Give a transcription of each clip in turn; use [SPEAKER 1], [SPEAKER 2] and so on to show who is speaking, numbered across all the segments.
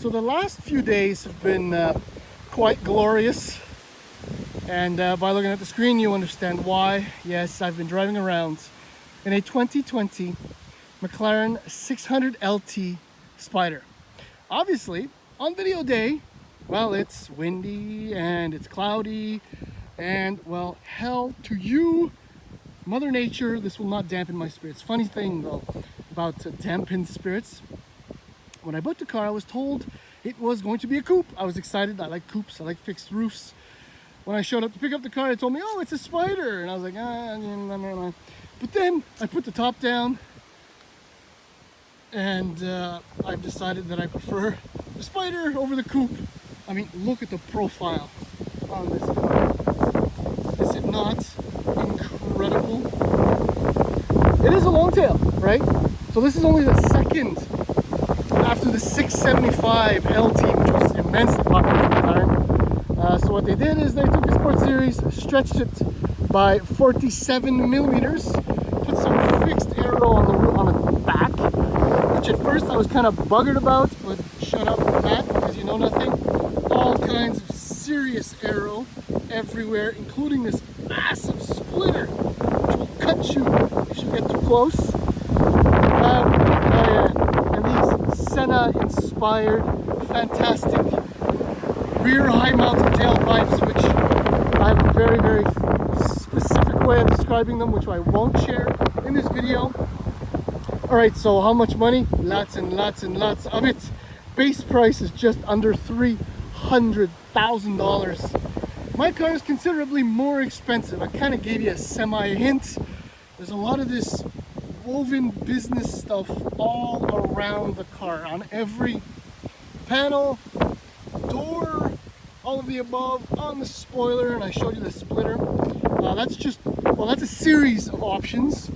[SPEAKER 1] So the last few days have been quite glorious, and by looking at the screen you understand why. Yes, I've been driving around in a 2020 McLaren 600LT Spider. Obviously, on video day, well, it's windy and it's cloudy, and well, hell to you, Mother Nature, this will not dampen my spirits. Funny thing though about dampened spirits, when I bought the car I was told it was going to be a coupe. I was excited. I like coupes, I like fixed roofs. When I showed up to pick up the car, they told me, oh, it's a Spider, and I was like, but then I put the top down, and I've decided that I prefer the Spider over the coupe. I mean, look at the profile on this car. Is it not incredible? It is a long tail, right? So this is only the second after the 675 LT, which was immensely popular for McLaren. So what they did is they took the Sport Series, stretched it by 47 millimeters, put some fixed aero on the back, which at first I was kind of buggered about, but shut up with that because you know nothing. All kinds of serious aero everywhere, including this massive splitter, which will cut you if you get too close. And these Senna-inspired, fantastic rear high-mounted tailpipes, which I have a very, very specific way of describing them, which I won't share in this video. Alright, so how much money? Lots and lots and lots of it. Base price is just under $300,000. My car is considerably more expensive. I kind of gave you a semi-hint. There's a lot of this woven business stuff all around the car, on every panel, door, all of the above, on the spoiler, and I showed you the splitter. That's a series of options.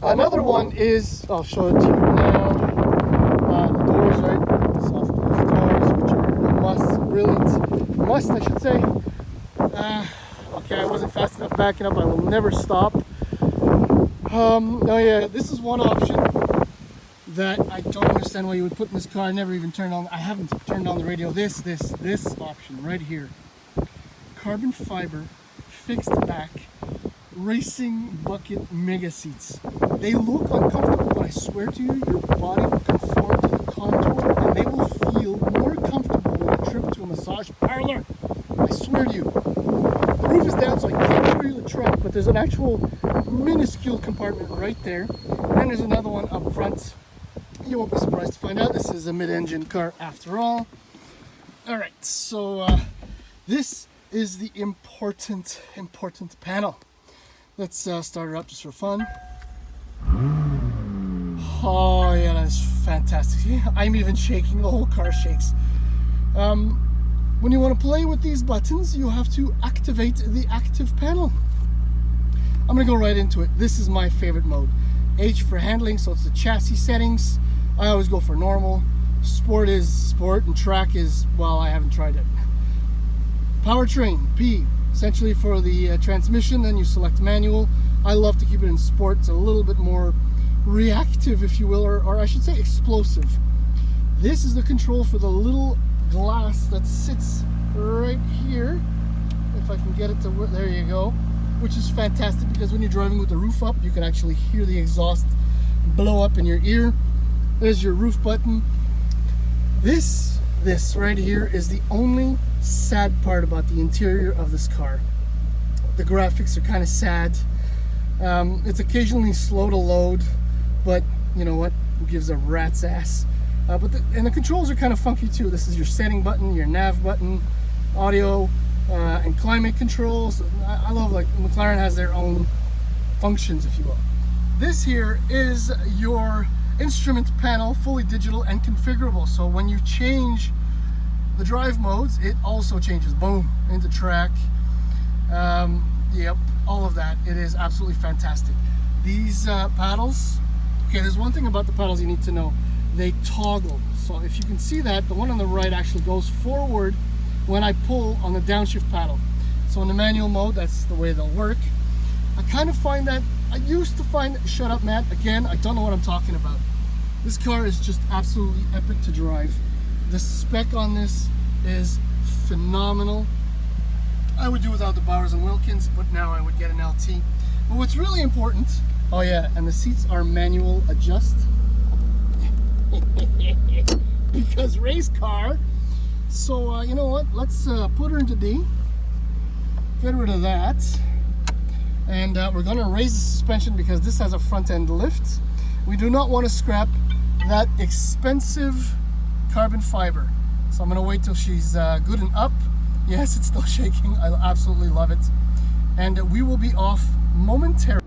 [SPEAKER 1] Another one is, I'll show it to you now, the doors, right? Soft closed doors, which are a brilliant must, I should say. Okay, I wasn't fast enough backing up. I will never stop. Oh yeah, this is one option that I don't understand why you would put in this car. I never even turned on, I haven't turned on the radio. This option right here. Carbon fiber, fixed back, racing bucket mega seats. They look uncomfortable, but I swear to you, your body will conform to the contour and they will feel more comfortable when you trip to a massage parlor. I swear to you. The roof is down, so I can't show you the trunk, but there's an actual minuscule compartment right there. And then there's another one up front. You won't be surprised to find out this is a mid-engine car after all. Alright, so this is the important panel. Let's start it up just for fun. Oh yeah, that's fantastic. I'm even shaking, the whole car shakes. When you want to play with these buttons, you have to activate the active panel. I'm going to go right into it. This is my favorite mode. H for handling, so it's the chassis settings. I always go for normal. Sport is sport, and track is, well, I haven't tried it. Powertrain, P, essentially for the transmission, then you select manual. I love to keep it in sport. It's a little bit more reactive, if you will, or I should say explosive. This is the control for the little glass that sits right here. If I can get it to work, there you go. Which is fantastic because when you're driving with the roof up, you can actually hear the exhaust blow up in your ear. There's your roof button. This right here is the only sad part about the interior of this car. The graphics are kind of sad. It's occasionally slow to load, but you know what? Who gives a rat's ass? And the controls are kind of funky too. This is your setting button, your nav button, audio, and climate controls. I love, like, McLaren has their own functions, if you will. This here is your instrument panel, fully digital and configurable. So when you change the drive modes, it also changes, boom, into track. Yep, all of that. It is absolutely fantastic. These paddles, okay, there's one thing about the paddles you need to know. They toggle. So if you can see that, the one on the right actually goes forward when I pull on the downshift paddle. So in the manual mode, that's the way they'll work. I kind of find that, I used to find, shut up Matt, again, I don't know what I'm talking about. This car is just absolutely epic to drive. The spec on this is phenomenal. I would do without the Bowers and Wilkins, but now I would get an LT. But what's really important, oh yeah, and the seats are manual adjust. Because race car. So you know what, let's put her into D, get rid of that, and we're going to raise the suspension because this has a front end lift. We do not want to scrap that expensive carbon fiber. So I'm going to wait till she's good and up. Yes, it's still shaking. I absolutely love it. And we will be off momentarily.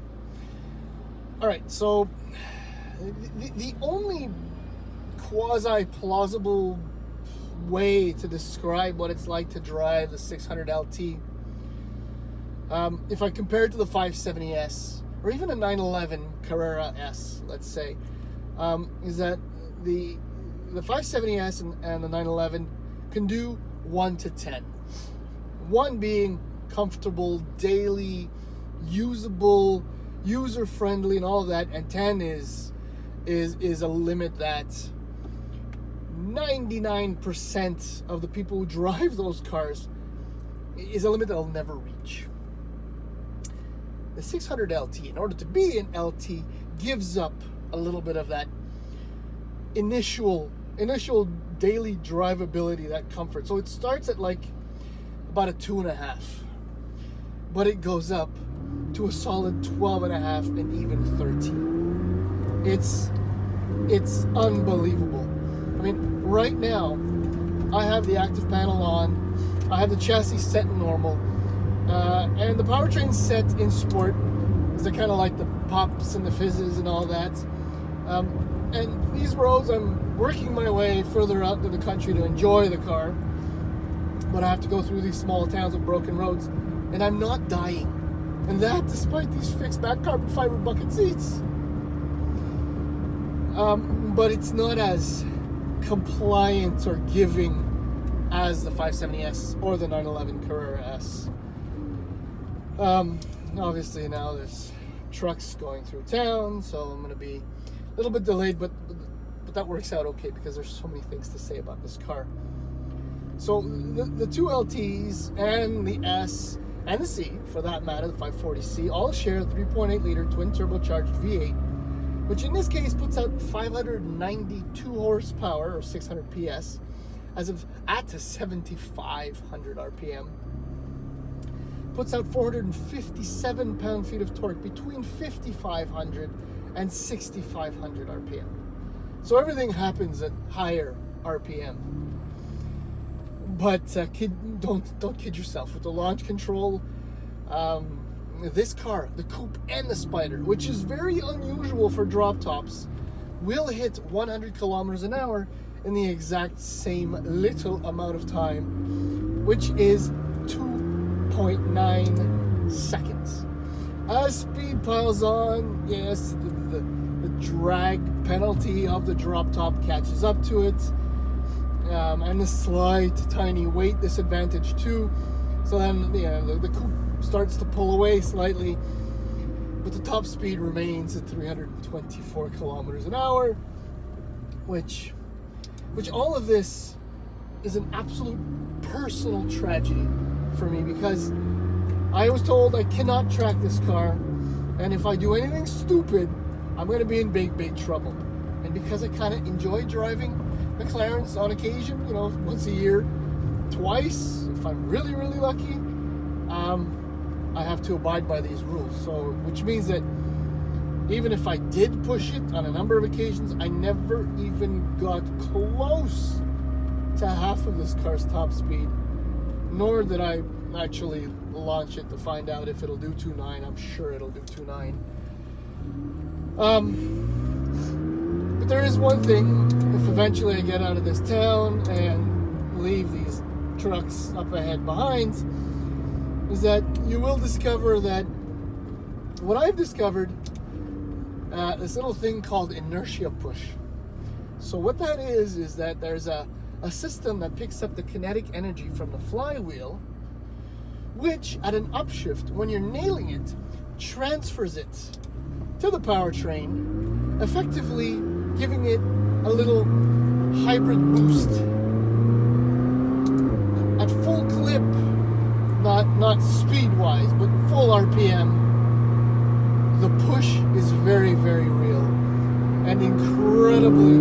[SPEAKER 1] All right, so the only quasi-plausible way to describe what it's like to drive the 600LT, if I compare it to the 570S or even a 911 Carrera S, let's say, is that the 570S and the 911 can do 1 to 10. 1 being comfortable, daily, usable, user-friendly, and all of that, and 10 is a limit that 99% of the people who drive those cars is a limit that I'll never reach. The 600LT, in order to be an LT, gives up a little bit of that initial daily drivability, that comfort. So it starts at like about a 2.5, but it goes up to a solid 12.5 and even 13. It's unbelievable. I mean, right now I have the active panel on, I have the chassis set in normal, and the powertrain set in sport, because I kind of like the pops and the fizzes and all that. And these roads, I'm working my way further out into the country to enjoy the car, but I have to go through these small towns with broken roads, and I'm not dying. And that despite these fixed back carbon fiber bucket seats. But it's not as compliant or giving as the 570S or the 911 Carrera S. Obviously now there's trucks going through town, so I'm going to be a little bit delayed, but that works out okay because there's so many things to say about this car. So the two LTs and the S and the C, for that matter, the 540C, all share 3.8 liter twin turbocharged V8, which in this case puts out 592 horsepower or 600 PS at 7,500 RPM. Puts out 457 pound-feet of torque between 5,500 and 6,500 RPM. So everything happens at higher RPM. But don't kid yourself. With the launch control, this car, the Coupe and the Spider, which is very unusual for drop tops, will hit 100 kilometers an hour in the exact same little amount of time, which is 2.9 seconds. As speed piles on, yes, the drag penalty of the drop top catches up to it, and the slight tiny weight disadvantage too. So then the coupe starts to pull away slightly, but the top speed remains at 324 kilometers an hour, which all of this is an absolute personal tragedy for me, because I was told I cannot track this car, and if I do anything stupid, I'm going to be in big trouble. And because I kind of enjoy driving McLarens on occasion, once a year, twice, if I'm really lucky, I have to abide by these rules. So, which means that even if I did push it on a number of occasions, I never even got close to half of this car's top speed, nor did I actually launch it to find out if it'll do 2.9. I'm sure it'll do 2.9. But there is one thing, if eventually I get out of this town and leave these trucks up ahead behind, is that you will discover that what I've discovered, this little thing called inertia push. So what that is that there's a system that picks up the kinetic energy from the flywheel, which at an upshift, when you're nailing it, transfers it to the powertrain, effectively giving it a little hybrid boost not speed-wise, but full RPM, the push is very, very real and incredibly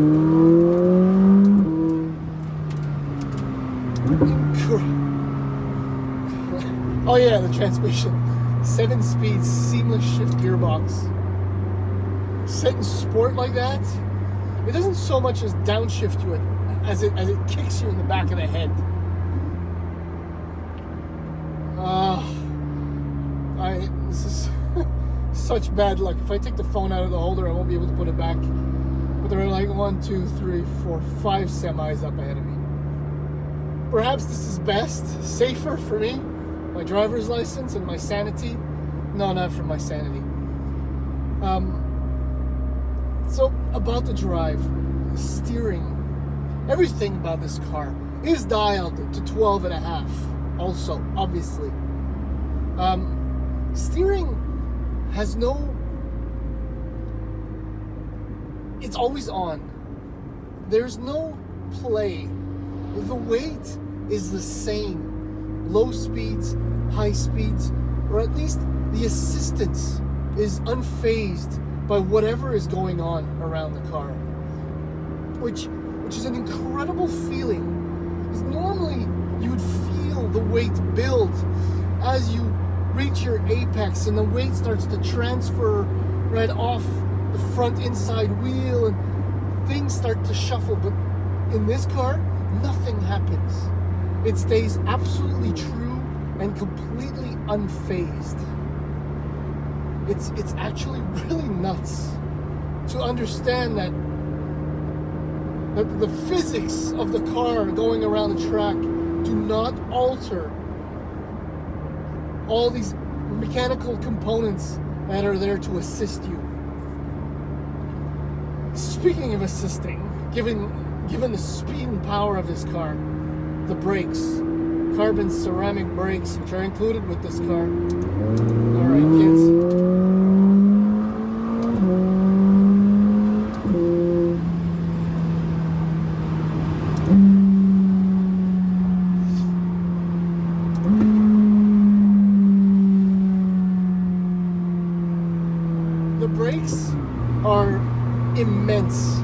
[SPEAKER 1] oh yeah, the transmission, 7-speed seamless shift gearbox. Set in sport like that, it doesn't so much as downshift you as it kicks you in the back of the head. This is such bad luck. If I take the phone out of the holder, I won't be able to put it back. But there are like 1, 2, 3, 4, 5 semis up ahead of me. Perhaps this is best, safer for me, my driver's license and my sanity. No, not for my sanity. So about the drive, the steering, everything about this car is dialed to 12.5. Also, obviously, steering has it's always on. There's no play. The weight is the same. Low speeds, high speeds, or at least the assistance is unfazed by whatever is going on around the car. Which is an incredible feeling. Because normally you would feel the weight build as you reach your apex and the weight starts to transfer right off the front inside wheel and things start to shuffle. But in this car, nothing happens. It stays absolutely true and completely unfazed. It's actually really nuts to understand that the physics of the car going around the track do not alter all these mechanical components that are there to assist you. Speaking of assisting, given the speed and power of this car, the brakes, carbon ceramic brakes, which are included with this car. All right, kids. The brakes are immense,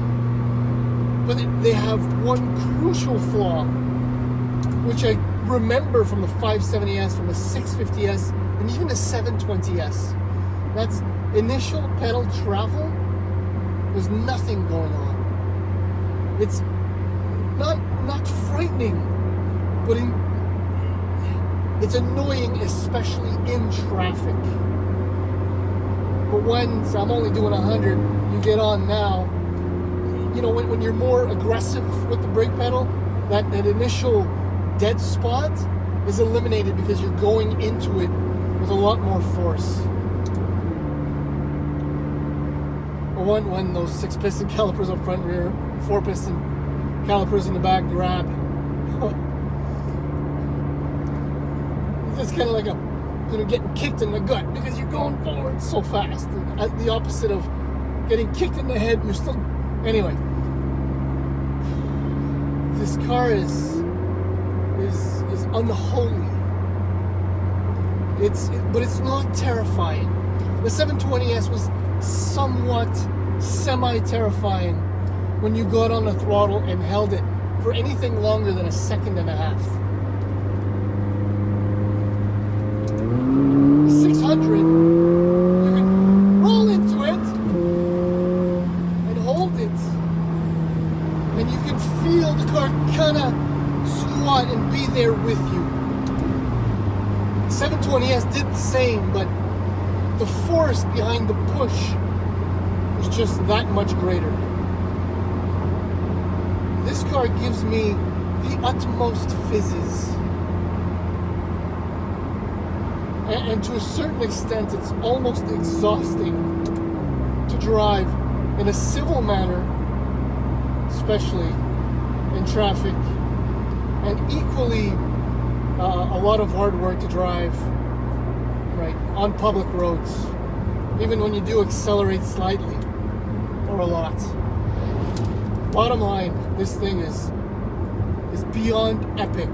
[SPEAKER 1] but they have one crucial flaw, which I remember from the 570S, from the 650S, and even the 720S. That's initial pedal travel. There's nothing going on. It's not frightening, but it's annoying, especially in traffic. But once I'm only doing 100, you get on now. You know, when you're more aggressive with the brake pedal, that initial dead spot is eliminated because you're going into it with a lot more force. When those 6-piston calipers up front and rear, 4-piston calipers in the back grab, it's kind of like getting kicked in the gut because you're going forward so fast. The opposite of getting kicked in the head, you're still... Anyway, this car is unholy. But it's not terrifying. The 720S was somewhat semi-terrifying when you got on the throttle and held it for anything longer than a second and a half. The 600, you can roll into it and hold it, and you can feel the car kind of squat and be there with you. 720S did the same, but the force behind the push was just that much greater. This car gives me the utmost fizzes. And to a certain extent, it's almost exhausting to drive in a civil manner, especially in traffic, and equally a lot of hard work to drive right on public roads, even when you do accelerate slightly or a lot. Bottom line, this thing is beyond epic.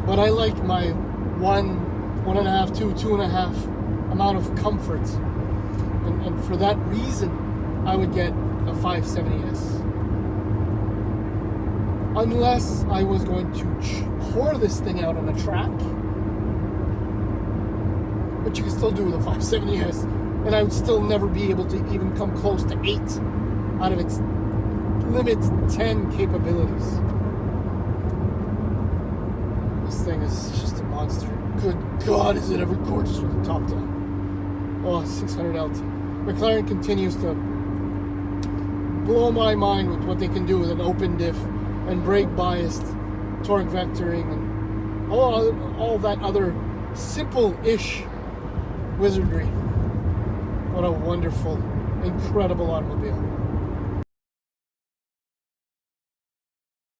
[SPEAKER 1] But I like my 1.5, 2.5 amount of comfort. And for that reason, I would get a 570S. Unless I was going to pour this thing out on a track, which you can still do with a 570S, and I would still never be able to even come close to 8 out of its limit 10 capabilities. This thing is just a monster. Good God, is it ever gorgeous with the top down. Oh, 600LT. McLaren continues to blow my mind with what they can do with an open diff and brake biased torque vectoring and all that other simple-ish wizardry. What a wonderful, incredible automobile.